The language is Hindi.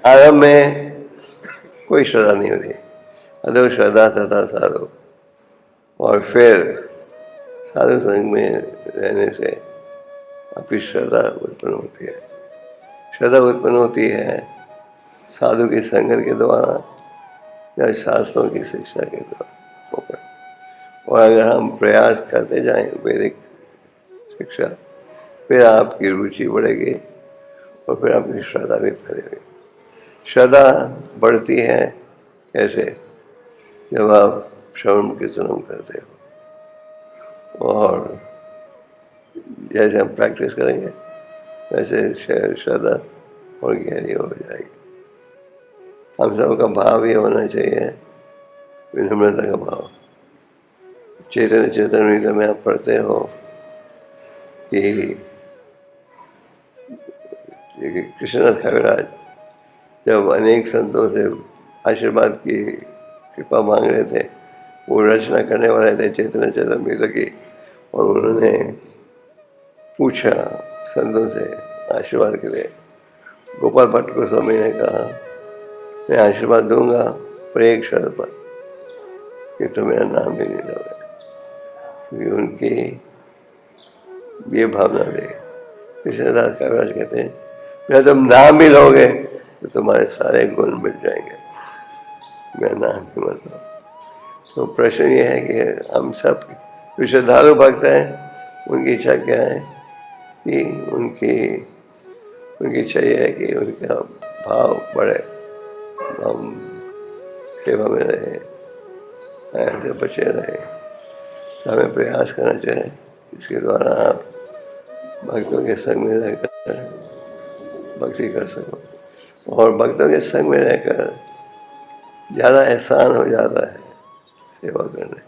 आरंभ में कोई श्रद्धा नहीं होती, अदो श्रद्धा तथा साधु, और फिर साधु संग में रहने से आपकी श्रद्धा उत्पन्न होती है। श्रद्धा उत्पन्न होती है साधु की संगत के द्वारा या शास्त्रों की शिक्षा के द्वारा। और अगर हम प्रयास करते जाएं वैदिक शिक्षा, फिर आपकी रुचि बढ़ेगी और फिर आपकी श्रद्धा भी बढ़ेगी। श्रद्धा बढ़ती है कैसे? जब आप श्रवण कीर्तन करते हो, और जैसे हम प्रैक्टिस करेंगे वैसे श्रद्धा और गहरी हो जाएगी। हम सबका भाव ये होना चाहिए, विनम्रता का भाव। चैतन्य चेतन में आप पढ़ते हो कि कृष्णदास कविराज जब अनेक संतों से आशीर्वाद की कृपा मांग रहे थे, वो रचना करने वाले थे चैतन्य चेतन की, और उन्होंने पूछा संतों से आशीर्वाद के लिए। गोपाल भट्ट गोस्वामी ने कहा, मैं आशीर्वाद दूंगा पर एक शर्त पर, कि तो मेरा नाम भी नहीं लोगे। क्योंकि उनकी ये भावना थी। कृष्णदास कविराज कहते हैं, मैं तुम नाम भी लोगे तो तुम्हारे सारे गुण मिट जाएंगे, मैं नाम की मतलब। तो प्रश्न ये है कि हम सब जो श्रद्धालु भक्त हैं, उनकी इच्छा क्या है? कि उनकी इच्छा ये है कि उनका भाव बढ़े, हम सेवा में रहे, ऐसे बचे रहे। तो हमें प्रयास करना चाहिए, इसके द्वारा आप भक्तों के संग में रहकर भक्ति कर सको। और भक्तों के संग में रहकर ज़्यादा एहसान हो जाता है सेवा करने।